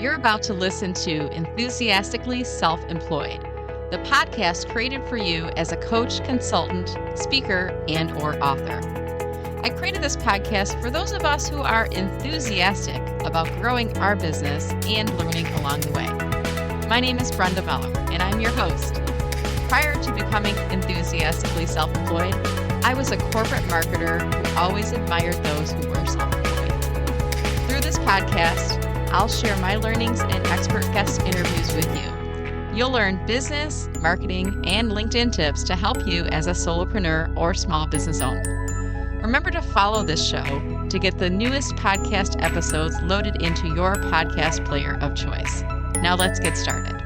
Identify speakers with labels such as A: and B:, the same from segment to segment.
A: You're about to listen to Enthusiastically Self-Employed, the podcast created for you as a coach, consultant, speaker, and/or author. I created this podcast for those of us who are enthusiastic about growing our business and learning along the way. My name is Brenda Meller, and I'm your host. Prior to becoming enthusiastically self-employed, I was a corporate marketer who always admired those who were self-employed. Through this podcast, I'll share my learnings and expert guest interviews with you. You'll learn business, marketing, and LinkedIn tips to help you as a solopreneur or small business owner. Remember to follow this show to get the newest podcast episodes loaded into your podcast player of choice. Now let's get started.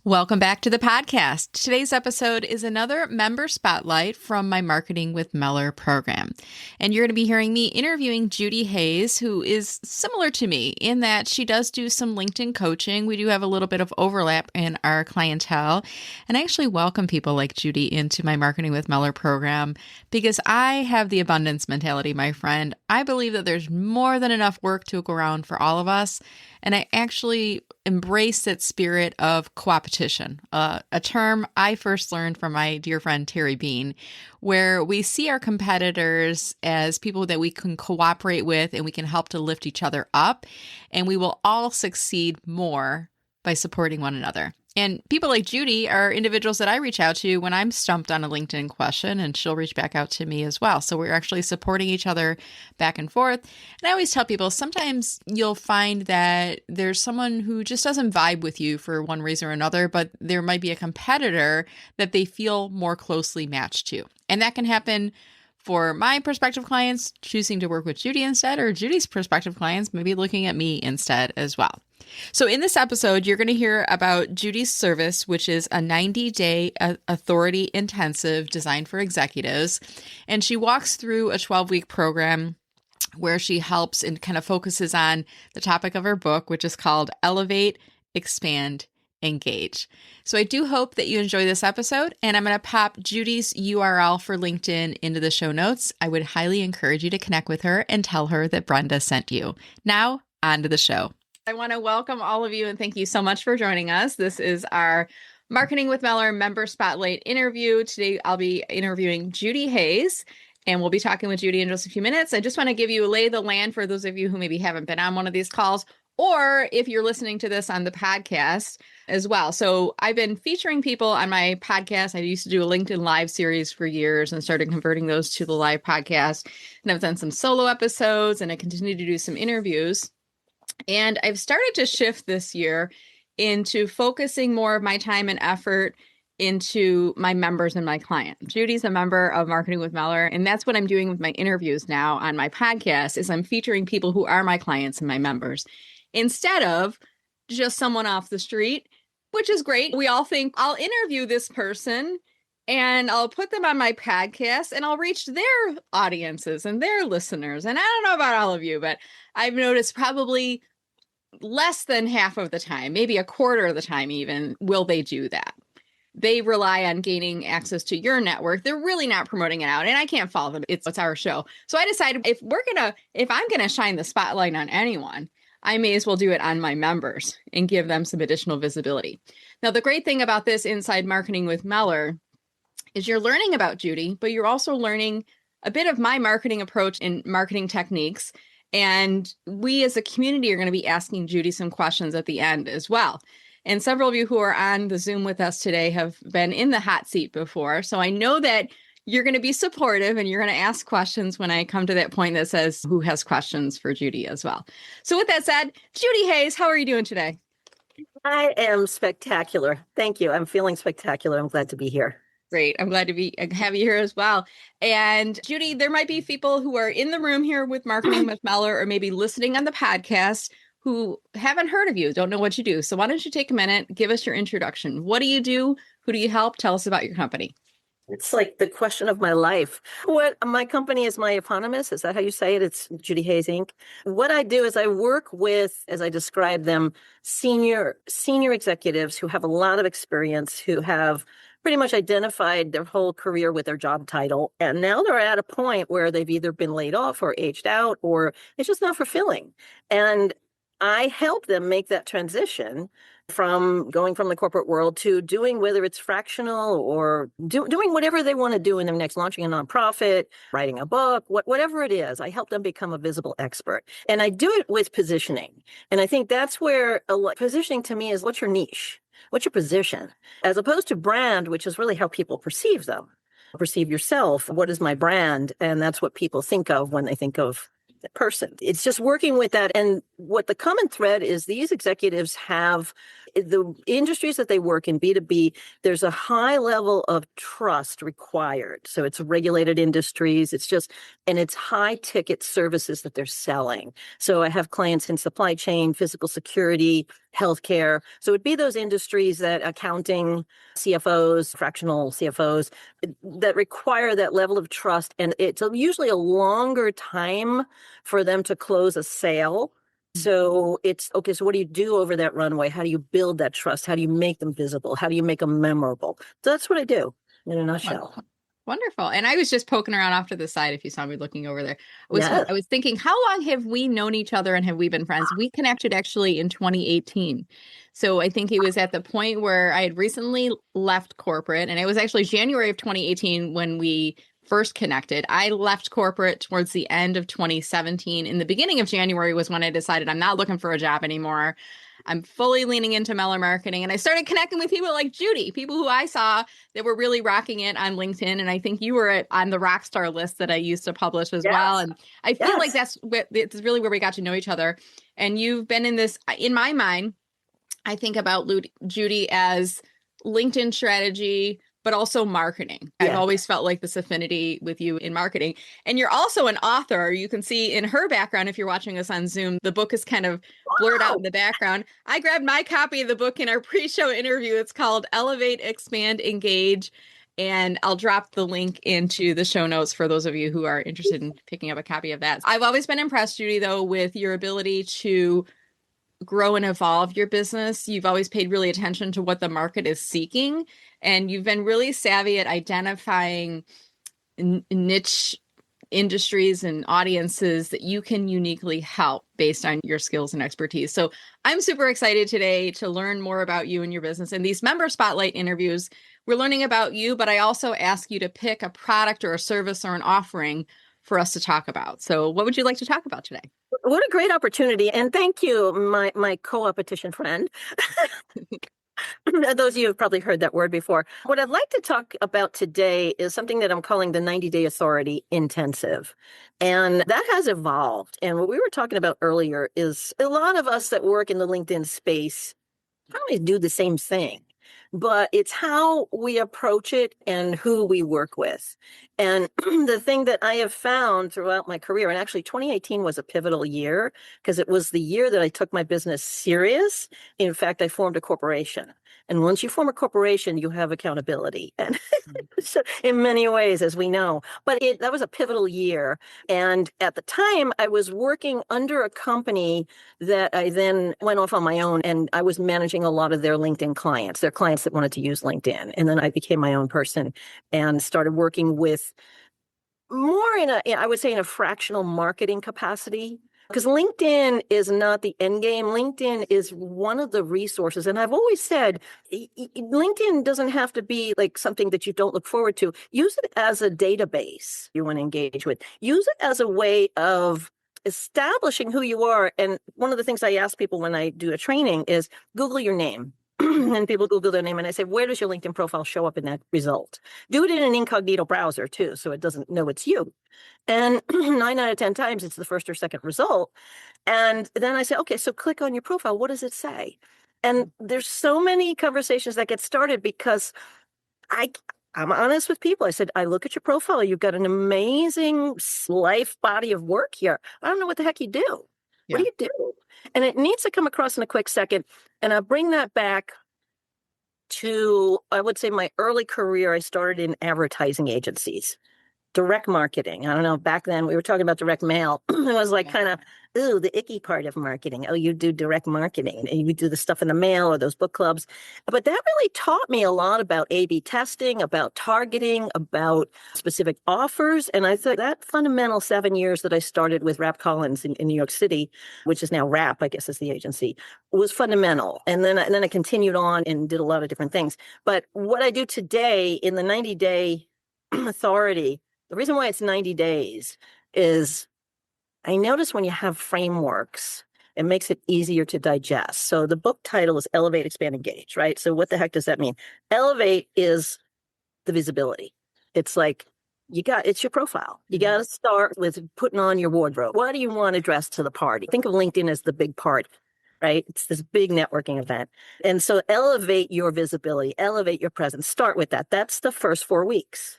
A: Welcome back to the podcast. Today's episode is another member spotlight from my Marketing with Meller program. And you're going to be hearing me interviewing Judi Hayes, who is similar to me in that she does do some LinkedIn coaching. We do have a little bit of overlap in our clientele. And I actually welcome people like Judi into my Marketing with Meller program because I have the abundance mentality, my friend. I believe that there's more than enough work to go around for all of us. And I actually embrace that spirit of coopetition, a term I first learned from my dear friend Terry Bean, where we see our competitors as people that we can cooperate with and we can help to lift each other up, and we will all succeed more by supporting one another. And people like Judi are individuals that I reach out to when I'm stumped on a LinkedIn question, and she'll reach back out to me as well. So we're actually supporting each other back and forth. And I always tell people, sometimes you'll find that there's someone who just doesn't vibe with you for one reason or another, but there might be a competitor that they feel more closely matched to. And that can happen for my prospective clients choosing to work with Judi instead, or Judi's prospective clients maybe looking at me instead as well. So in this episode, you're going to hear about Judi's service, which is a 90-day authority intensive designed for executives. And she walks through a 12-week program where she helps and kind of focuses on the topic of her book, which is called Elevate, Expand, Engage. So I do hope that you enjoy this episode, and I'm going to pop Judi's URL for LinkedIn into the show notes. I would highly encourage you to connect with her and tell her that Brenda sent you. Now, on to the show. I want to welcome all of you and thank you so much for joining us. This is our Marketing with Meller Member Spotlight interview. Today, I'll be interviewing Judi Hayes, and we'll be talking with Judi in just a few minutes. I just want to give you a lay of the land for those of you who maybe haven't been on one of these calls, or if you're listening to this on the podcast as well. So I've been featuring people on my podcast. I used to do a LinkedIn Live series for years and started converting those to the live podcast. And I've done some solo episodes, and I continue to do some interviews. And I've started to shift this year into focusing more of my time and effort into my members and my clients. Judi's a member of Marketing with Meller, and that's what I'm doing with my interviews now on my podcast is I'm featuring people who are my clients and my members instead of just someone off the street, which is great. We all think I'll interview this person and I'll put them on my podcast and I'll reach their audiences and their listeners. And I don't know about all of you, but I've noticed probably less than half of the time, maybe a quarter of the time even, will they do that. They rely on gaining access to your network. They're really not promoting it out, and I can't follow them. It's our show. So I decided if I'm going to shine the spotlight on anyone, I may as well do it on my members and give them some additional visibility. Now, the great thing about this Inside Marketing with Meller is you're learning about Judi, but you're also learning a bit of my marketing approach and marketing techniques. And we as a community are going to be asking Judi some questions at the end as well. And several of you who are on the Zoom with us today have been in the hot seat before. So I know that you're going to be supportive and you're going to ask questions when I come to that point that says who has questions for Judi as well. So with that said, Judi Hayes, how are you doing today?
B: I am spectacular. Thank you. I'm feeling spectacular. I'm glad to be here.
A: Great. I'm glad to have you here as well. And Judi, there might be people who are in the room here with Marketing with Meller or maybe listening on the podcast who haven't heard of you, don't know what you do. So why don't you take a minute, give us your introduction. What do you do? Who do you help? Tell us about your company.
B: It's like the question of my life. What my company is my eponymous. Is that how you say it? It's Judi Hayes Inc. What I do is I work with, as I describe them, senior executives who have a lot of experience, who have pretty much identified their whole career with their job title. And now they're at a point where they've either been laid off or aged out, or it's just not fulfilling. And I help them make that transition from going from the corporate world to doing, whether it's fractional or doing whatever they want to do in their next, launching a nonprofit, writing a book, whatever it is. I help them become a visible expert. And I do it with positioning. And I think that's where positioning to me is, what's your niche? What's your position? As opposed to brand, which is really how people perceive them. Perceive yourself. What is my brand? And that's what people think of when they think of the person. It's just working with that. And what the common thread is, these executives have the industries that they work in, B2B, there's a high level of trust required. So it's regulated industries. And it's high ticket services that they're selling. So I have clients in supply chain, physical security, healthcare. So it'd be those industries that accounting, CFOs, fractional CFOs, that require that level of trust. And it's usually a longer time for them to close a sale. So it's, okay, so what do you do over that runway? How do you build that trust? How do you make them visible? How do you make them memorable? So that's what I do in a nutshell.
A: Wonderful. And I was just poking around off to the side, if you saw me looking over there. I was thinking, how long have we known each other and have we been friends? We connected actually in 2018. So I think it was at the point where I had recently left corporate, and it was actually January of 2018 when we first connected. I left corporate towards the end of 2017. In the beginning of January was when I decided I'm not looking for a job anymore. I'm fully leaning into Meller marketing. And I started connecting with people like Judi, people who I saw that were really rocking it on LinkedIn. And I think you were on the rock star list that I used to publish as well. And I feel like it's really where we got to know each other. And you've been in this, in my mind, I think about Judi as LinkedIn strategy, but also marketing. I've always felt like this affinity with you in marketing. And you're also an author. You can see in her background, if you're watching us on Zoom, the book is kind of blurred out in the background. I grabbed my copy of the book in our pre-show interview. It's called Elevate, Expand, Engage. And I'll drop the link into the show notes for those of you who are interested in picking up a copy of that. I've always been impressed, Judi, though, with your ability to grow and evolve your business. You've always paid really attention to what the market is seeking, and you've been really savvy at identifying niche industries and audiences that you can uniquely help based on your skills and expertise. So I'm super excited today to learn more about you and your business. In these member spotlight interviews, we're learning about you, but I also ask you to pick a product or a service or an offering for us to talk about. So what would you like to talk about today?
B: What a great opportunity. And thank you, my co-opetition friend. Those of you have probably heard that word before. What I'd like to talk about today is something that I'm calling the 90-day authority intensive. And that has evolved. And what we were talking about earlier is a lot of us that work in the LinkedIn space probably do the same thing, but it's how we approach it and who we work with. And the thing that I have found throughout my career, and actually 2018 was a pivotal year because it was the year that I took my business serious. In fact, I formed a corporation. And once you form a corporation, you have accountability. And so in many ways, as we know, but that was a pivotal year. And at the time, I was working under a company that I then went off on my own, and I was managing a lot of their LinkedIn clients, their clients that wanted to use LinkedIn. And then I became my own person and started working with more I would say in a fractional marketing capacity. Because LinkedIn is not the end game. LinkedIn is one of the resources. And I've always said, LinkedIn doesn't have to be like something that you don't look forward to. Use it as a database you want to engage with. Use it as a way of establishing who you are. And one of the things I ask people when I do a training is Google your name. And people Google their name and I say, where does your LinkedIn profile show up in that result? Do it in an incognito browser too, so it doesn't know it's you. And 9 out of 10 times it's the first or second result. And then I say, okay, so click on your profile. What does it say? And there's so many conversations that get started because I'm honest with people. I said, I look at your profile. You've got an amazing life body of work here. I don't know what the heck you do. What do you do? And it needs to come across in a quick second. And I bring that back to, I would say, my early career. I started in advertising agencies, direct marketing. I don't know, back then we were talking about direct mail. It was like kind of ooh, the icky part of marketing. Oh, you do direct marketing and you do the stuff in the mail or those book clubs. But that really taught me a lot about A/B testing, about targeting, about specific offers. And I thought that fundamental 7 years that I started with Rap Collins in New York City, which is now Rap, I guess is the agency, was fundamental. And then I continued on and did a lot of different things. But what I do today in the 90-day authority, the reason why it's 90 days is I notice when you have frameworks, it makes it easier to digest. So the book title is Elevate, Expand, Engage, right? So what the heck does that mean? Elevate is the visibility. It's like it's your profile. You got to start with putting on your wardrobe. What do you want to dress to the party? Think of LinkedIn as the big party, right? It's this big networking event. And so elevate your visibility, elevate your presence. Start with that. That's the first 4 weeks.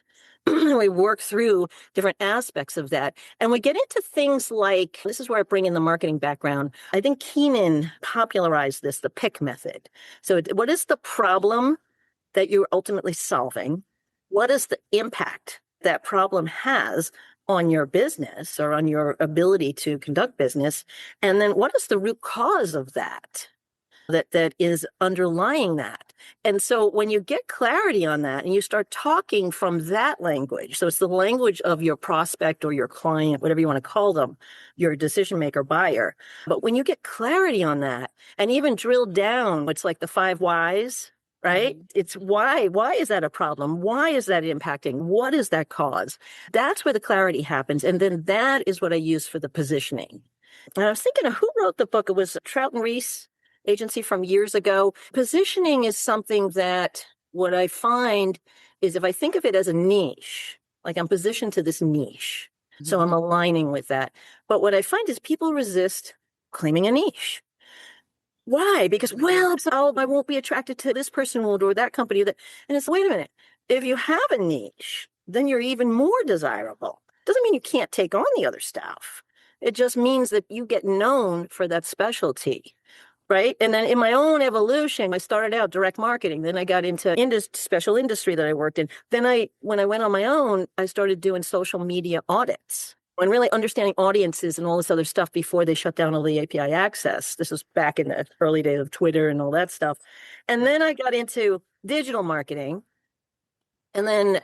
B: We work through different aspects of that. And we get into things like, this is where I bring in the marketing background. I think Keenan popularized this, the pick method. So what is the problem that you're ultimately solving? What is the impact that problem has on your business or on your ability to conduct business? And then what is the root cause of that is underlying that? And so when you get clarity on that and you start talking from that language, so it's the language of your prospect or your client, whatever you want to call them, your decision maker buyer. But when you get clarity on that and even drill down, it's like the 5 whys, right? It's why is that a problem? Why is that impacting? What is that cause? That's where the clarity happens. And then that is what I use for the positioning. And I was thinking of who wrote the book. It was Trout and Reese agency from years ago. Positioning is something that what I find is if I think of it as a niche, like I'm positioned to this niche, so I'm aligning with that. But what I find is people resist claiming a niche. Why? Because, well, I won't be attracted to this person or that company. And it's, wait a minute. If you have a niche, then you're even more desirable. Doesn't mean you can't take on the other stuff. It just means that you get known for that specialty. Right. And then in my own evolution, I started out direct marketing. Then I got into special industry that I worked in. Then when I went on my own, I started doing social media audits and really understanding audiences and all this other stuff before they shut down all the API access. This was back in the early days of Twitter and all that stuff. And then I got into digital marketing and then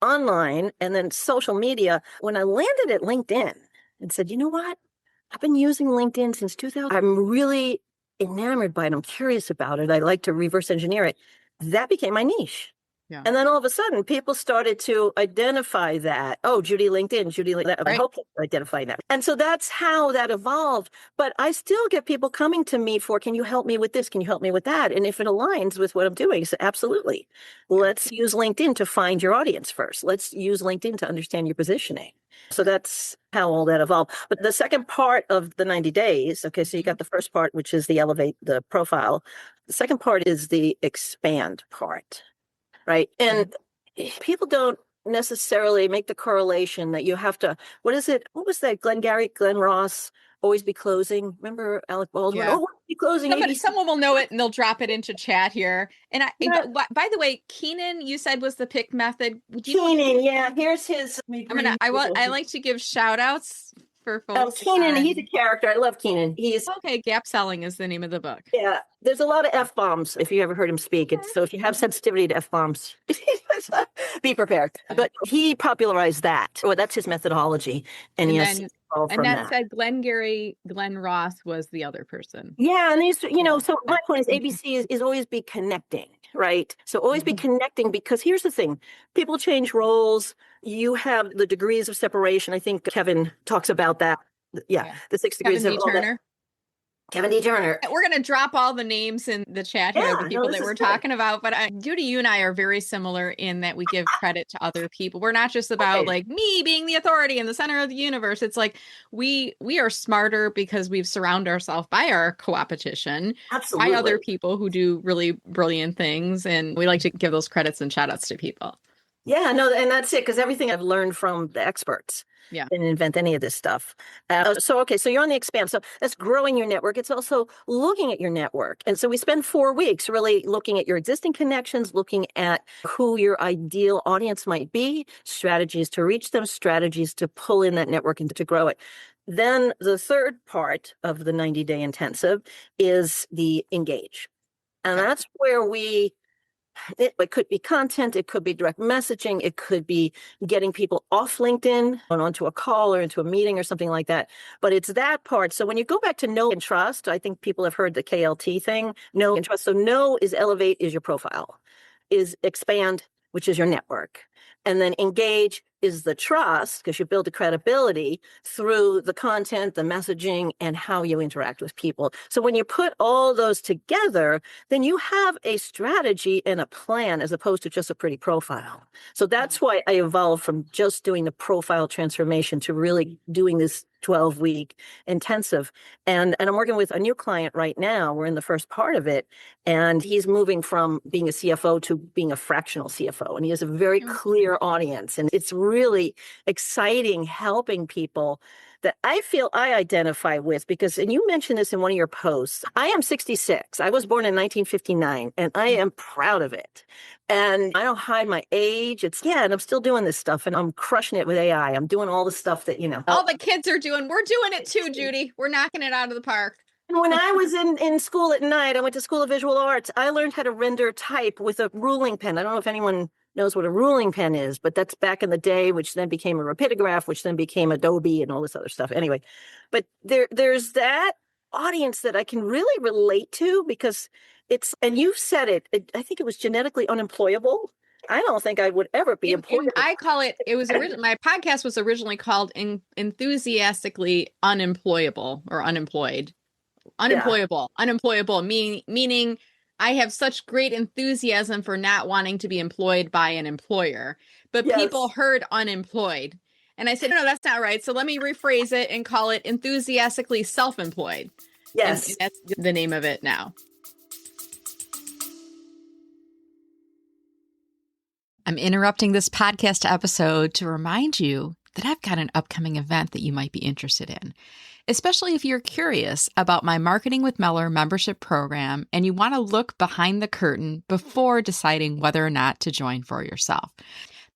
B: online and then social media. When I landed at LinkedIn and said, you know what? I've been using LinkedIn since 2000. I'm really enamored by it. I'm curious about it. I like to reverse engineer it. That became my niche. Yeah. And then all of a sudden, people started to identify that. Oh, Judi LinkedIn, Judi LinkedIn. Right. I hope they're identifying that. And so that's how that evolved. But I still get people coming to me for, can you help me with this? Can you help me with that? And if it aligns with what I'm doing, so absolutely. Let's use LinkedIn to find your audience first. Let's use LinkedIn to understand your positioning. So that's how all that evolved. But the second part of the 90 days, okay, so you got the first part, which is the elevate the profile. The second part is the expand part. Right. And people don't necessarily make the correlation that you have to, what is it? What was that? Glenn Ross, always be closing. Remember Alec Baldwin?
A: Yeah.
B: Always be closing.
A: Someone will know it and they'll drop it into chat here. And by the way, Keenan, you said was the pick method.
B: Keenan, yeah. Here's his.
A: I like to give shout outs for folks.
B: Keenan, he's a character. I love Keenan. He's
A: okay. Gap Selling is the name of the book.
B: Yeah, there's a lot of F-bombs if you ever heard him speak. So if you have sensitivity to F-bombs, be prepared. But he popularized that. Well, that's his methodology. And
A: that said Glenn Ross was the other person.
B: Yeah, and these, so my point is ABC is always be connecting, right? So always be connecting, because here's the thing. People change roles. You have the degrees of separation. I think Kevin talks about that. Yeah. The 6 degrees
A: Kevin D. Turner.
B: Kevin D. Turner.
A: We're going to drop all the names in the chat here, the people that we're talking about. But Judi, you and I are very similar in that we give credit to other people. We're not just about like me being the authority in the center of the universe. It's like we are smarter because we've surrounded ourselves by our co-opetition, by other people who do really brilliant things. And we like to give those credits and shout outs to people.
B: Yeah, no, and that's it, because everything I've learned from the experts. Yeah. Didn't invent any of this stuff. So you're on the expand. So that's growing your network. It's also looking at your network. And so we spend 4 weeks really looking at your existing connections, looking at who your ideal audience might be, strategies to reach them, strategies to pull in that network and to grow it. Then the third part of the 90-day intensive is the engage. And that's where it could be content, it could be direct messaging, it could be getting people off LinkedIn and onto a call or into a meeting or something like that. But it's that part. So when you go back to know and trust, I think people have heard the KLT thing, know and trust. So know is elevate is your profile, is expand, which is your network. And then engage is the trust, because you build the credibility through the content, the messaging, and how you interact with people. So when you put all those together, then you have a strategy and a plan as opposed to just a pretty profile. So that's why I evolved from just doing the profile transformation to really doing this 12-week intensive. And I'm working with a new client right now. We're in the first part of it. And he's moving from being a CFO to being a fractional CFO. And he has a very clear audience. And it's really exciting helping people that I feel I identify with because, and you mentioned this in one of your posts, I am 66. I was born in 1959 and I am proud of it. And I don't hide my age. And I'm still doing this stuff and I'm crushing it with AI. I'm doing all the stuff that,
A: all the kids are doing. We're doing it too, Judi. We're knocking it out of the park.
B: And when I was in school at night, I went to School of Visual Arts. I learned how to render type with a ruling pen. I don't know if anyone knows what a ruling pen is, but that's back in the day, which then became a rapidograph, which then became Adobe and all this other stuff. Anyway, but there's that audience that I can really relate to because and you said it, I think it was genetically unemployable. I don't think I would ever be employed.
A: I call it, my podcast was originally called Enthusiastically Unemployable or Unemployed. Unemployable, meaning I have such great enthusiasm for not wanting to be employed by an employer, but people heard unemployed. And I said, no, that's not right. So let me rephrase it and call it enthusiastically self-employed.
B: Yes.
A: And that's the name of it now. I'm interrupting this podcast episode to remind you that I've got an upcoming event that you might be interested in, especially if you're curious about my Marketing with Meller membership program and you want to look behind the curtain before deciding whether or not to join for yourself.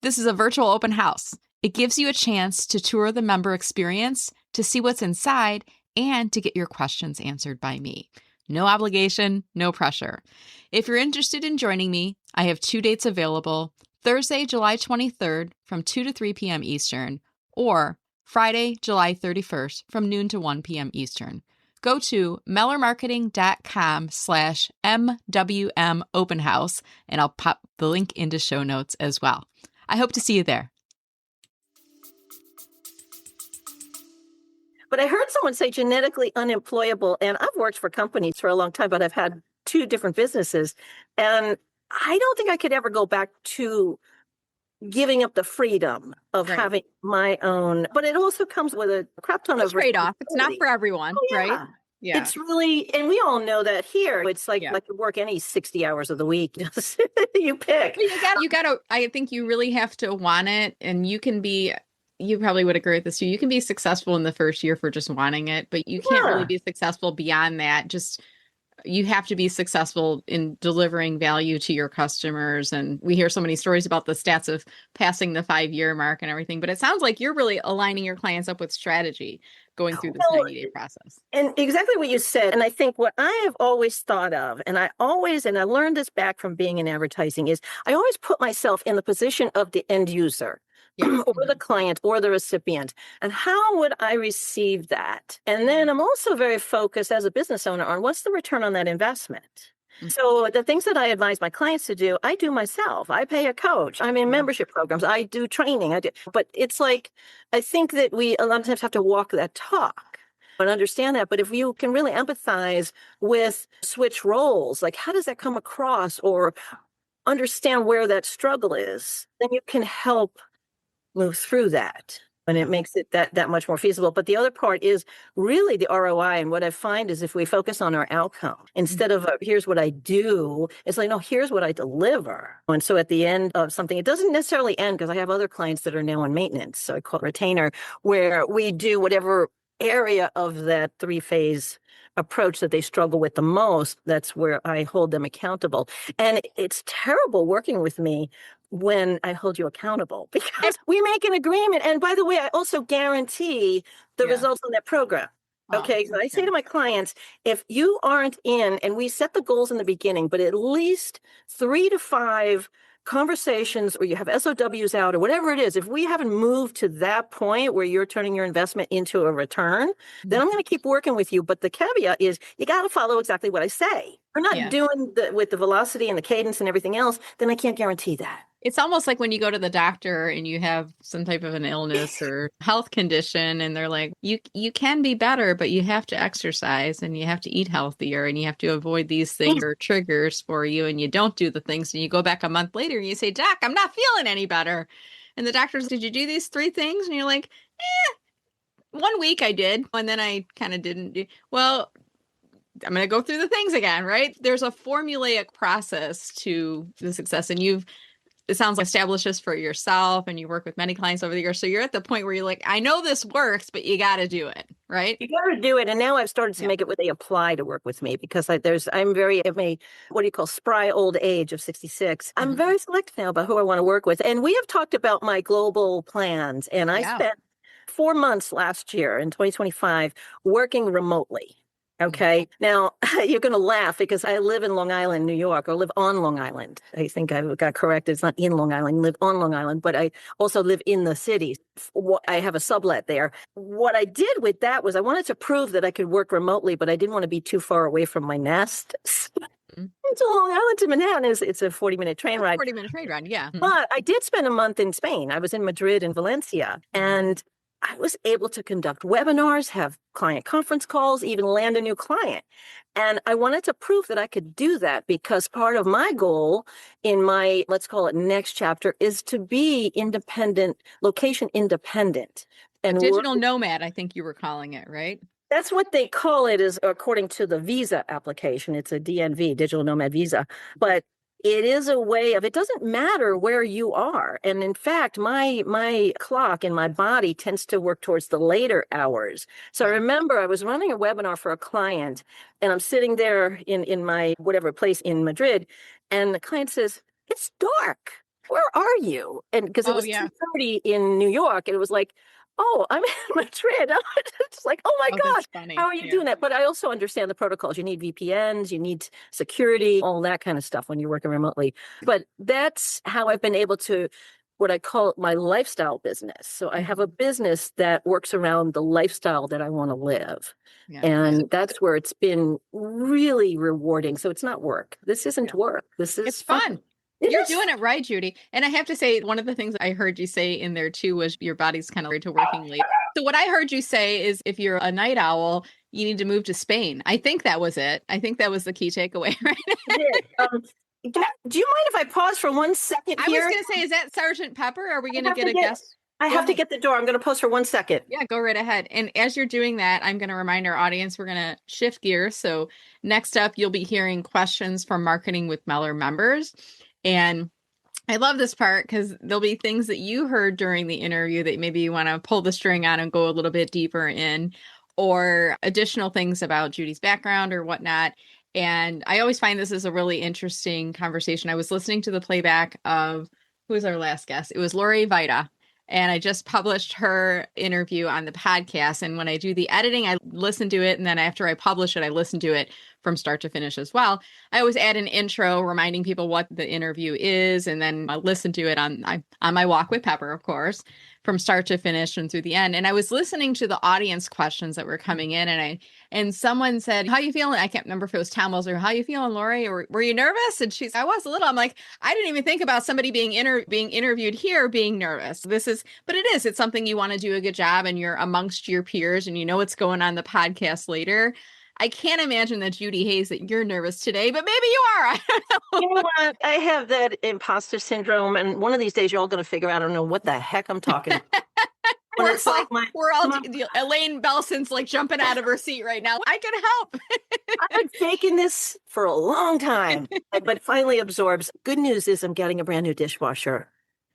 A: This is a virtual open house. It gives you a chance to tour the member experience, to see what's inside, and to get your questions answered by me. No obligation, no pressure. If you're interested in joining me, I have 2 dates available: Thursday, July 23rd from 2 to 3 p.m. Eastern, or Friday, July 31st from noon to 1 p.m. Eastern. Go to mellermarketing.com/MwM open house, and I'll pop the link into show notes as well. I hope to see you there.
B: But I heard someone say genetically unemployable, and I've worked for companies for a long time, but I've had 2 different businesses, and I don't think I could ever go back to giving up the freedom of having my own, but it also comes with a crap ton of
A: trade-off. It's not for everyone, right?
B: Yeah. It's really, and we all know that here. It's like you work any 60 hours of the week. You pick.
A: You gotta, I think you really have to want it, and you probably would agree with this too. You can be successful in the first year for just wanting it, but you can't really be successful beyond that. You have to be successful in delivering value to your customers. And we hear so many stories about the stats of passing the 5-year mark and everything, but it sounds like you're really aligning your clients up with strategy going through this 90-day process.
B: And exactly what you said. And I think what I have always thought of, and I learned this back from being in advertising, is I always put myself in the position of the end user. Or the client or the recipient. And how would I receive that? And then I'm also very focused as a business owner on what's the return on that investment. So the things that I advise my clients to do, I do myself. I pay a coach. I'm in membership programs. I do training. But it's like, I think that we a lot of times have to walk that talk and understand that. But if you can really empathize with switch roles, like how does that come across, or understand where that struggle is, then you can help move through that, and it makes it that much more feasible. But the other part is really the ROI. And what I find is if we focus on our outcome instead of here's what I do, it's like, no, here's what I deliver. And so at the end of something, it doesn't necessarily end, because I have other clients that are now on maintenance. So I call it retainer, where we do whatever area of that three-phase approach that they struggle with the most, that's where I hold them accountable. And it's terrible working with me when I hold you accountable because we make an agreement. And by the way, I also guarantee the results on that program. Okay. So I say to my clients, if you aren't in, and we set the goals in the beginning, but at least 3 to 5 conversations, or you have SOWs out, or whatever it is, if we haven't moved to that point where you're turning your investment into a return, then I'm going to keep working with you. But the caveat is you got to follow exactly what I say. We're not doing with the velocity and the cadence and everything else, then I can't guarantee that.
A: It's almost like when you go to the doctor and you have some type of an illness or health condition, and they're like, you can be better, but you have to exercise and you have to eat healthier and you have to avoid these things or triggers for you, and you don't do the things, and you go back a month later and you say, Doc, I'm not feeling any better. And the doctor's, did you do these 3 things? And you're like, 1 week I did, and then I kind of didn't do. Well, I'm going to go through the things again, right? There's a formulaic process to the success, and it sounds like established this for yourself, and you work with many clients over the years. So you're at the point where you're like, I know this works, but you got to do it, right?
B: You got to do it. And now I've started to make it where they apply to work with me, because I'm very, at my, what do you call, spry old age of 66. I'm very selective now about who I want to work with. And we have talked about my global plans, and I spent 4 months last year in 2025 working remotely. Okay. Now, you're going to laugh because I live in Long Island, New York, or live on Long Island. I think I got corrected. It's not in Long Island, live on Long Island, but I also live in the city. I have a sublet there. What I did with that was I wanted to prove that I could work remotely, but I didn't want to be too far away from my nest. To Long Island to Manhattan it's a 40-minute train ride.
A: 40-minute train ride, yeah.
B: But I did spend a month in Spain. I was in Madrid and Valencia, and I was able to conduct webinars, have client conference calls, even land a new client. And I wanted to prove that I could do that, because part of my goal in my, let's call it next chapter, is to be independent, location independent.
A: And digital nomad, I think you were calling it, right?
B: That's what they call it, is according to the visa application. It's a DNV, digital nomad visa. But it is a way of, it doesn't matter where you are. And in fact, my clock in my body tends to work towards the later hours. So I remember I was running a webinar for a client, and I'm sitting there in my whatever place in Madrid, and the client says, it's dark. Where are you? And because it was 2:30 in New York, and it was like, oh, I'm in Madrid. It's like, oh my gosh, how are you doing that? But I also understand the protocols. You need VPNs, you need security, all that kind of stuff when you're working remotely. But that's how I've been able to, what I call my lifestyle business. So I have a business that works around the lifestyle that I want to live. Yeah. And that's where it's been really rewarding. So it's not work. This isn't work. It's
A: fun. You're doing it right, Judi. And I have to say, one of the things I heard you say in there too was your body's kind of weird to working late. So what I heard you say is, if you're a night owl, you need to move to Spain. I think that was it. I think that was the key takeaway, right?
B: Do you mind if I pause for 1 second here?
A: I was going to say, is that Sergeant Pepper? Are we going to get a guest?
B: I have to get the door. I'm going to pause for 1 second.
A: Yeah, go right ahead. And as you're doing that, I'm going to remind our audience, we're going to shift gears. So next up, you'll be hearing questions from Marketing with Meller members. And I love this part because there'll be things that you heard during the interview that maybe you want to pull the string on and go a little bit deeper in, or additional things about Judi's background or whatnot. And I always find this is a really interesting conversation. I was listening to the playback of, who was our last guest? It was Lori Vita. And I just published her interview on the podcast. And when I do the editing, I listen to it. And then after I publish it, I listen to it from start to finish as well. I always add an intro reminding people what the interview is. And then I listen to it on my walk with Pepper, of course, from start to finish and through the end. And I was listening to the audience questions that were coming in, and someone said, how you feeling? I can't remember if it was Tom Wilson, how you feeling, Lori? Or were you nervous? And I was a little. I'm like, I didn't even think about somebody being interviewed here being nervous. But it's something you want to do a good job, and you're amongst your peers and you know what's going on the podcast later. I can't imagine that Judi Hayes, that you're nervous today, but maybe you are. I don't know.
B: You know what? I have that imposter syndrome, and one of these days you're all going to figure out, I don't know what the heck I'm talking about.
A: It's like we're all Elaine Belson's like jumping out of her seat right now. I can help.
B: I've been faking this for a long time, but it finally absorbs. Good news is I'm getting a brand new dishwasher.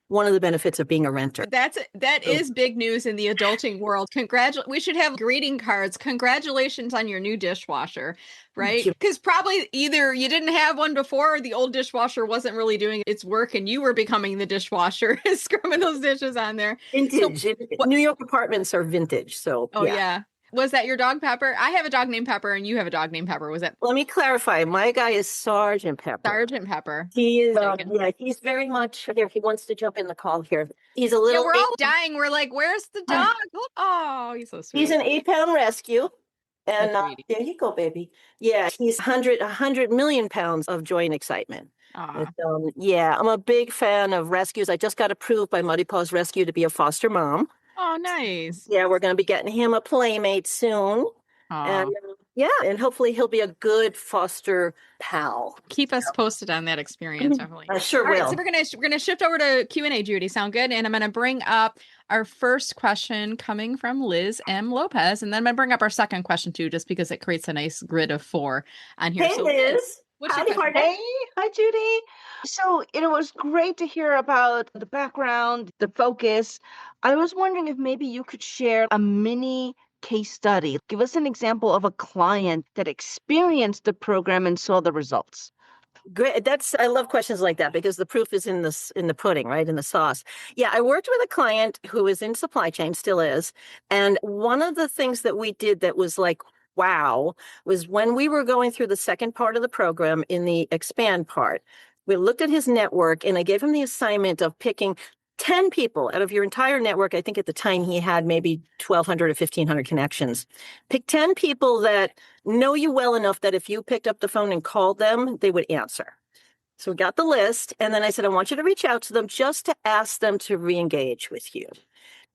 B: one of the benefits of being a renter.
A: That is big news in the adulting world. We should have greeting cards. Congratulations on your new dishwasher, right? Because probably either you didn't have one before or the old dishwasher wasn't really doing its work and you were becoming the dishwasher, scrubbing those dishes on there.
B: Vintage. So, New York apartments are vintage. So,
A: yeah. Was that your dog Pepper? I have a dog named Pepper and you have a dog named Pepper. Was that?
B: Let me clarify. My guy is Sergeant Pepper.
A: Sergeant Pepper.
B: He is, he's very much here. He wants to jump in the call here. He's a little.
A: Yeah, we're all dying. We're like, where's the dog? Oh, he's so sweet.
B: He's an 8-pound rescue. And there you go, baby. Yeah, he's 100 million pounds of joy and excitement. And, I'm a big fan of rescues. I just got approved by Muddy Paws Rescue to be a foster mom.
A: Oh, nice.
B: Yeah, we're going to be getting him a playmate soon. And and hopefully he'll be a good foster pal.
A: Keep us posted on that experience, definitely.
B: I sure will.
A: Right, so we're gonna shift over to Q&A, Judi. Sound good? And I'm gonna bring up our first question coming from Liz M. Lopez, and then I'm gonna bring up our second question too, just because it creates a nice grid of 4 on here.
B: Hey, Liz.
C: Hey, hi, Judi. So it was great to hear about the background, the focus. I was wondering if maybe you could share a mini case study. Give us an example of a client that experienced the program and saw the results.
B: Great. I love questions like that because the proof is in the pudding, right? In the sauce. Yeah, I worked with a client who is in supply chain, still is. And one of the things that we did that was like, wow, was when we were going through the second part of the program in the expand part, we looked at his network and I gave him the assignment of picking 10 people out of your entire network. I think at the time he had maybe 1,200 or 1,500 connections. Pick 10 people that know you well enough that if you picked up the phone and called them, they would answer. So we got the list. And then I said, I want you to reach out to them just to ask them to re-engage with you.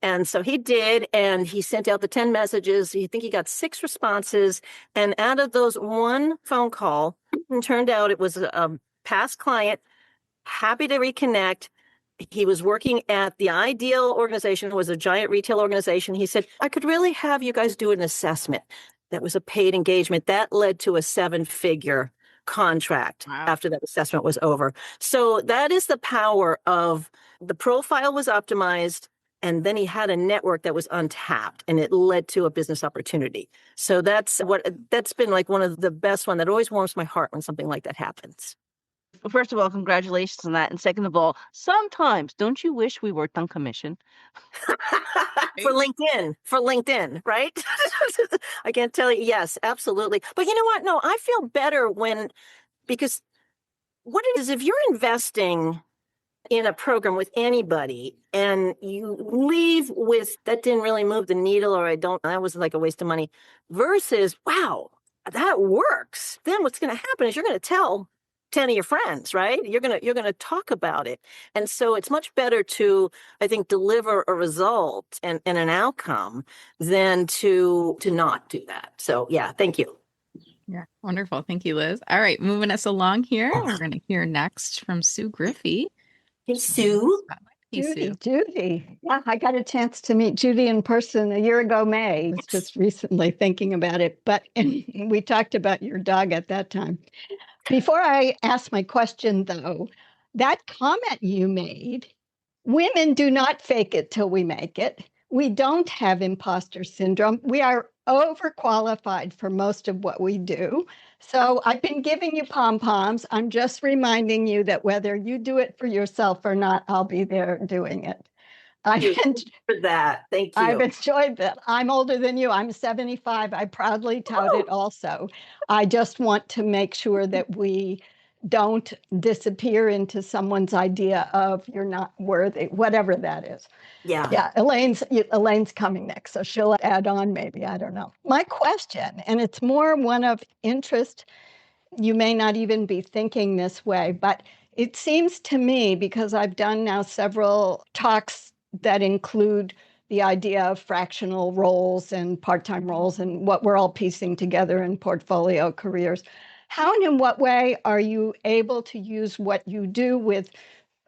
B: And so he did, and he sent out the 10 messages. I think he got 6 responses. And out of those, 1 phone call, it turned out it was a past client, happy to reconnect. He was working at the Ideal organization, was a giant retail organization. He said, I could really have you guys do an assessment. That was a paid engagement. That led to a 7-figure contract after that assessment was over. So that is the power of the profile was optimized. And then he had a network that was untapped and it led to a business opportunity. So that's been like one of the best one that always warms my heart when something like that happens.
C: First of all, congratulations on that. And second of all, sometimes don't you wish we worked on commission?
B: For LinkedIn, right? I can't tell you. Yes, absolutely. But you know what? No, I feel better because what it is, if you're investing in a program with anybody and you leave with that didn't really move the needle or that was like a waste of money versus, wow, that works. Then what's going to happen is you're going to tell 10 of your friends, right? You're going to talk about it. And so it's much better to, I think, deliver a result and an outcome than to not do that. So yeah, thank you.
A: Yeah, wonderful. Thank you, Liz. All right, moving us along here. We're going to hear next from Sue Griffey.
B: Hey, Sue.
A: Hey, Sue.
D: Judi. Yeah, I got a chance to meet Judi in person a year ago, May. I was just recently thinking about it, but we talked about your dog at that time. Before I ask my question, though, that comment you made, women do not fake it till we make it. We don't have imposter syndrome. We are overqualified for most of what we do. So I've been giving you pom-poms. I'm just reminding you that whether you do it for yourself or not, I'll be there doing it.
B: Thank you for that. Thank you.
D: I've enjoyed that. I'm older than you. I'm 75. I proudly tout it also. I just want to make sure that we don't disappear into someone's idea of you're not worthy, whatever that is. Yeah. Elaine's coming next, so she'll add on maybe. I don't know. My question, and it's more one of interest. You may not even be thinking this way, but it seems to me, because I've done now several talks that include the idea of fractional roles and part-time roles and what we're all piecing together in portfolio careers. How and in what way are you able to use what you do with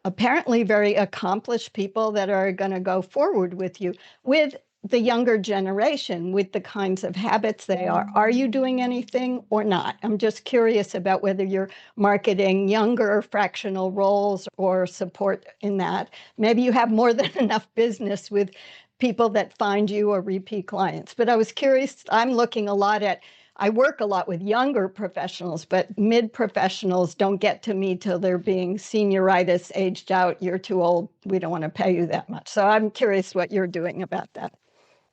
D: apparently very accomplished people that are going to go forward with you with the younger generation with the kinds of habits they are. Are you doing anything or not? I'm just curious about whether you're marketing younger fractional roles or support in that. Maybe you have more than enough business with people that find you or repeat clients. But I was curious, I work a lot with younger professionals, but mid-professionals don't get to me till they're being senioritis, aged out, you're too old, we don't want to pay you that much. So I'm curious what you're doing about that.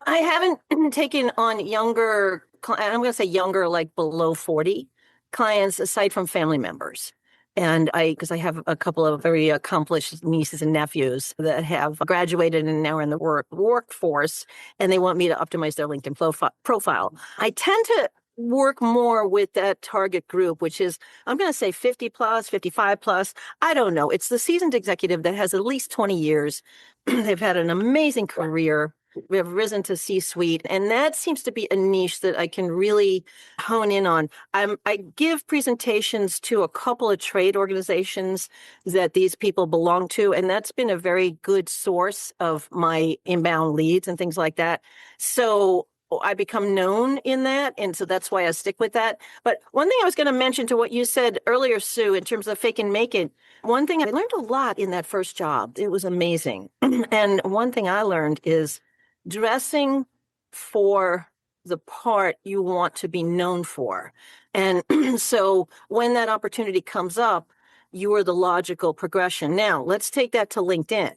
B: I haven't taken on younger, I'm going to say younger, like below 40 clients, aside from family members. And because I have a couple of very accomplished nieces and nephews that have graduated and now are in the workforce, and they want me to optimize their LinkedIn profile. I tend to work more with that target group, which is, I'm going to say 50 plus, 55 plus. I don't know. It's the seasoned executive that has at least 20 years. They've had an amazing career. We have risen to C-suite, and that seems to be a niche that I can really hone in on. I give presentations to a couple of trade organizations that these people belong to, and that's been a very good source of my inbound leads and things like that. So I become known in that, and so that's why I stick with that. But one thing I was going to mention to what you said earlier, Sue, in terms of fake and make it, one thing I learned a lot in that first job. It was amazing. And one thing I learned is dressing for the part you want to be known for. And so when that opportunity comes up, you are the logical progression. Now, let's take that to LinkedIn.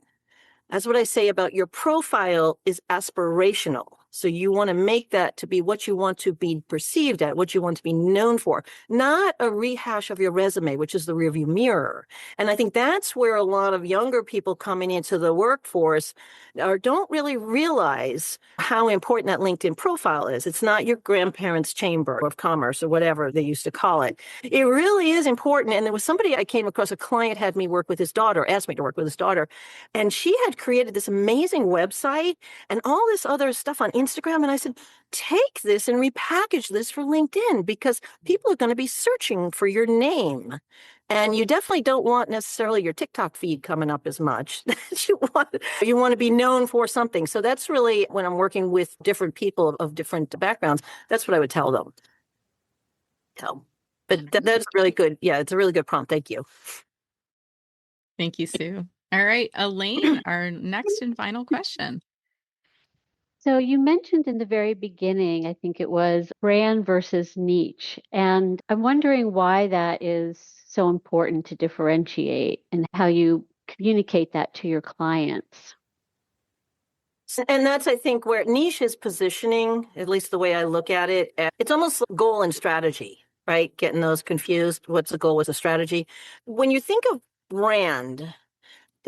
B: That's what I say about your profile is aspirational. So you want to make that to be what you want to be perceived at, what you want to be known for, not a rehash of your resume, which is the rearview mirror. And I think that's where a lot of younger people coming into the workforce don't really realize how important that LinkedIn profile is. It's not your grandparents' chamber of commerce or whatever they used to call it. It really is important. And there was somebody I came across, a client had me work with his daughter, asked me to work with his daughter, and she had created this amazing website and all this other stuff on Instagram. And I said, take this and repackage this for LinkedIn, because people are going to be searching for your name. And you definitely don't want necessarily your TikTok feed coming up as much. You want to be known for something. So that's really, when I'm working with different people of different backgrounds, that's what I would tell them. So, but that's really good. Yeah, it's a really good prompt. Thank you.
A: Thank you, Sue. All right, Elaine, our next and final question.
E: So you mentioned in the very beginning, I think it was brand versus niche. And I'm wondering why that is so important to differentiate and how you communicate that to your clients.
B: And that's, I think, where niche is positioning, at least the way I look at it. It's almost like goal and strategy, right? Getting those confused. What's the goal? What's the strategy? When you think of brand,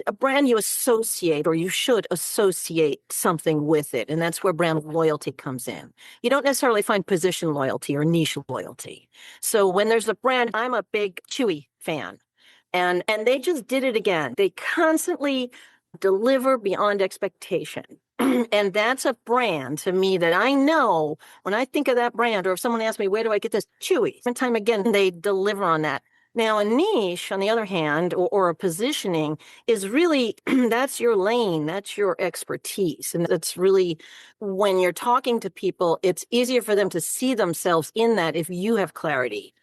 B: a brand you associate, or you should associate something with it. And that's where brand loyalty comes in. You don't necessarily find position loyalty or niche loyalty. So when there's a brand, I'm a big Chewy fan. And they just did it again. They constantly deliver beyond expectation. And that's a brand to me that I know when I think of that brand, or if someone asks me, where do I get this? Chewy. And time again, they deliver on that. Now, a niche, on the other hand, or a positioning is really, that's your lane, that's your expertise. And that's really, when you're talking to people, it's easier for them to see themselves in that if you have clarity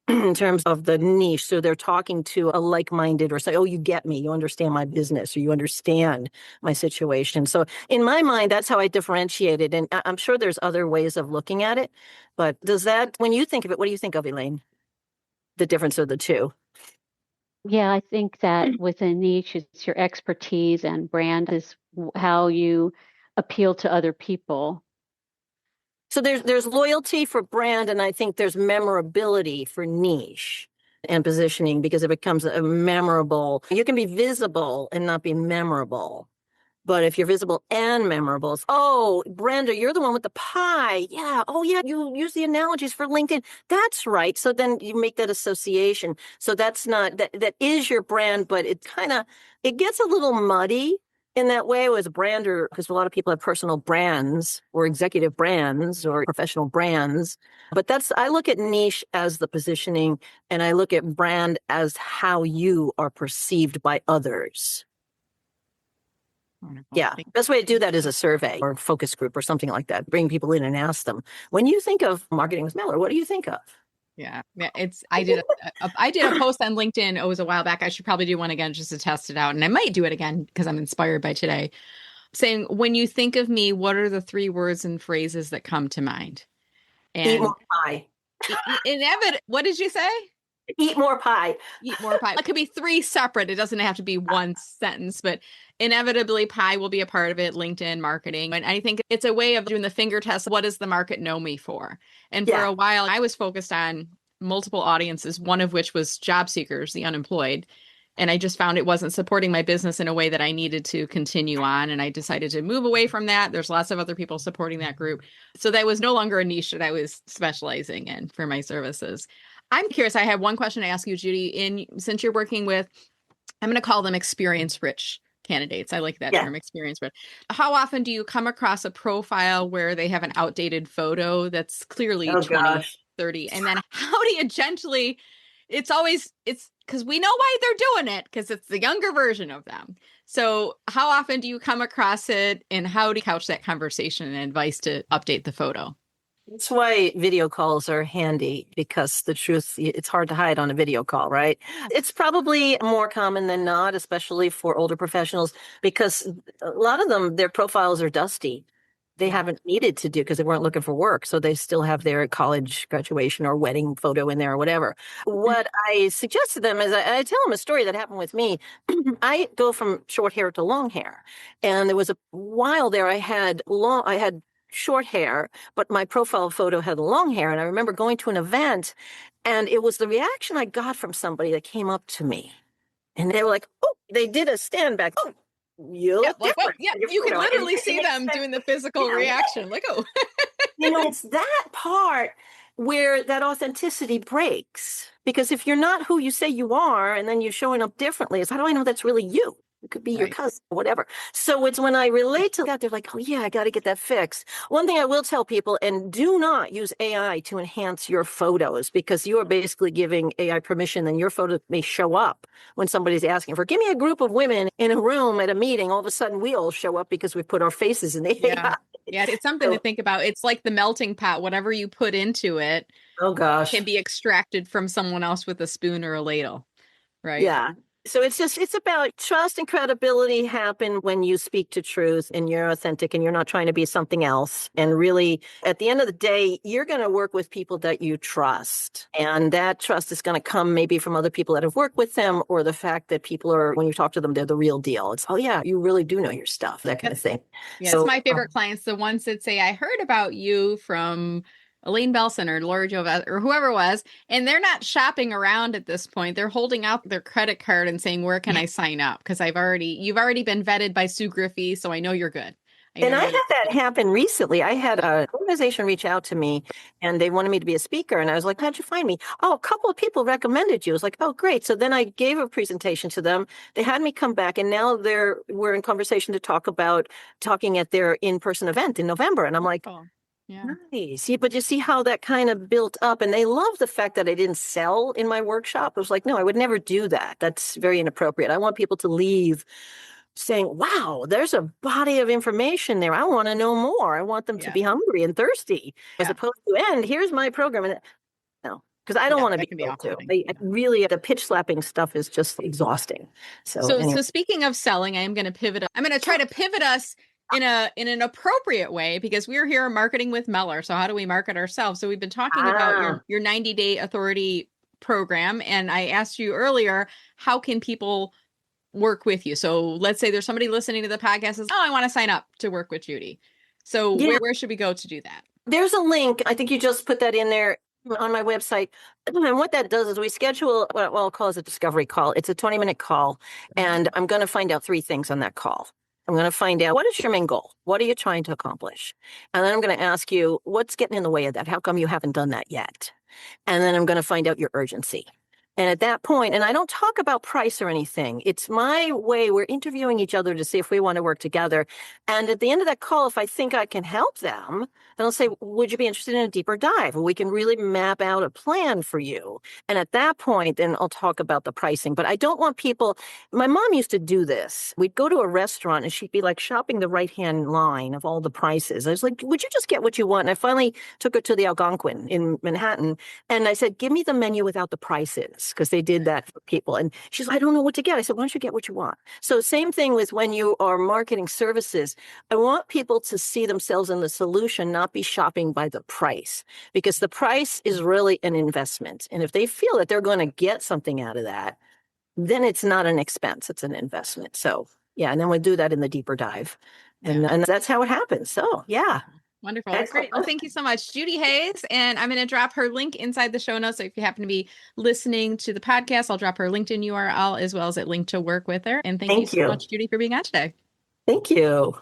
B: in terms of the niche. So they're talking to a like-minded, or say, oh, you get me, you understand my business, or you understand my situation. So in my mind, that's how I differentiate it. And I'm sure there's other ways of looking at it. But does that, when you think of it, what do you think of, Elaine? The difference of the two?
E: Yeah, I think that with a niche, it's your expertise, and brand is how you appeal to other people.
B: So there's loyalty for brand, and I think there's memorability for niche and positioning, because it becomes a memorable. You can be visible and not be memorable. But if you're visible and memorable, it's, oh, Brenda, you're the one with the pie. Yeah. Oh, yeah. You use the analogies for LinkedIn. That's right. So then you make that association. So that's not, that is your brand, but it gets a little muddy in that way as a brander, because a lot of people have personal brands or executive brands or professional brands. But I look at niche as the positioning, and I look at brand as how you are perceived by others.
A: Wonderful.
B: Yeah. Best way to do that is a survey or focus group or something like that. Bring people in and ask them, when you think of marketing with Meller, what do you think of?
A: Yeah, I did a post on LinkedIn. It was a while back. I should probably do one again just to test it out. And I might do it again because I'm inspired by today. Saying, when you think of me, what are the 3 words and phrases that come to mind?
B: Eat more
A: And
B: pie.
A: what did you say?
B: Eat more pie.
A: Eat more pie. It could be 3 separate. It doesn't have to be one sentence, but inevitably pie will be a part of it. LinkedIn marketing. And I think it's a way of doing the finger test. What does the market know me for? And for a while, I was focused on multiple audiences, one of which was job seekers, the unemployed. And I just found it wasn't supporting my business in a way that I needed to continue on. And I decided to move away from that. There's lots of other people supporting that group. So that was no longer a niche that I was specializing in for my services. I'm curious. I have one question to ask you, Judi. Since you're working with, I'm going to call them experience rich candidates. I like that term, experience rich. How often do you come across a profile where they have an outdated photo that's clearly 20, 30? And then how do you gently, it's because we know why they're doing it, because it's the younger version of them. So how often do you come across it, and how do you couch that conversation and advice to update the photo?
B: That's why video calls are handy, because the truth, it's hard to hide on a video call, right? It's probably more common than not, especially for older professionals, because a lot of them, their profiles are dusty. They haven't needed to do because they weren't looking for work. So they still have their college graduation or wedding photo in there or whatever. What I suggest to them is I tell them a story that happened with me. I go from short hair to long hair. And there was a while there I had short hair, but my profile photo had long hair. And I remember going to an event, and it was the reaction I got from somebody that came up to me. And they were like, oh, they did a stand back. Oh, you look different.
A: You can literally see them doing the physical reaction. Like, oh.
B: It's that part where that authenticity breaks. Because if you're not who you say you are, and then you're showing up differently, it's how do I know that's really you? It could be your cousin, whatever. So it's when I relate to that, they're like, oh yeah, I got to get that fixed. One thing I will tell people, and do not use AI to enhance your photos, because you are basically giving AI permission, and your photo may show up when somebody's asking for, give me a group of women in a room at a meeting. All of a sudden we all show up because we put our faces in the AI.
A: Yeah, it's something to think about. It's like the melting pot. Whatever you put into it, can be extracted from someone else with a spoon or a ladle, right?
B: Yeah. So it's about trust and credibility happen when you speak to truth and you're authentic and you're not trying to be something else. And really, at the end of the day, you're going to work with people that you trust. And that trust is going to come maybe from other people that have worked with them, or the fact that people are, when you talk to them, they're the real deal. It's, oh yeah, you really do know your stuff, that kind of thing.
A: Yeah, so, it's my favorite clients, the ones that say, I heard about you from Elaine Belson or Laura Jove or whoever it was, and they're not shopping around at this point. They're holding out their credit card and saying, where can I sign up? Because you've already been vetted by Sue Griffey, so I know you're good.
B: And I had that happen recently. I had an organization reach out to me, and they wanted me to be a speaker. And I was like, how'd you find me? Oh, a couple of people recommended you. I was like, oh, great. So then I gave a presentation to them. They had me come back, and now we're in conversation to talking at their in-person event in November. And I'm like, yeah. Nice. But you see how that kind of built up, and they love the fact that I didn't sell in my workshop. I was like, no, I would never do that. That's very inappropriate. I want people to leave saying, wow, there's a body of information there. I want to know more. I want them to be hungry and thirsty, as opposed to, and here's my program. And no, because I don't want to be told to. Really, the pitch slapping stuff is just exhausting. So
A: speaking of selling, I am going to pivot. I'm going to try to pivot us in an appropriate way, because we're here marketing with Meller. So how do we market ourselves? So we've been talking about your 90-day authority program. And I asked you earlier, how can people work with you? So let's say there's somebody listening to the podcast says, oh, I want to sign up to work with Judi. So where should we go to do that? There's
B: a link. I think you just put that in there on my website. And what that does is we schedule what I'll call a discovery call. It's a 20-minute call. And I'm going to find out 3 things on that call. I'm going to find out, what is your main goal? What are you trying to accomplish? And then I'm going to ask you, what's getting in the way of that? How come you haven't done that yet? And then I'm going to find out your urgency. And at that point, and I don't talk about price or anything, it's my way. We're interviewing each other to see if we want to work together. And at the end of that call, if I think I can help them, then I'll say, would you be interested in a deeper dive? And we can really map out a plan for you. And at that point, then I'll talk about the pricing. But I don't want people, my mom used to do this. We'd go to a restaurant and she'd be like shopping the right-hand line of all the prices. I was like, would you just get what you want? And I finally took her to the Algonquin in Manhattan. And I said, give me the menu without the prices, because they did that for people. And she's like, I don't know what to get. I said, why don't you get what you want? So same thing with when you are marketing services. I want people to see themselves in the solution, not be shopping by the price, because the price is really an investment. And if they feel that they're going to get something out of that, then it's not an expense, it's an investment. So yeah, and then we do that in the deeper dive. And that's how it happens. So yeah.
A: Wonderful. That's great. Well, thank you so much, Judi Hayes. And I'm going to drop her link inside the show notes. So if you happen to be listening to the podcast, I'll drop her LinkedIn URL as well as a link to work with her. And thank you so much, Judi, for being on today.
B: Thank you.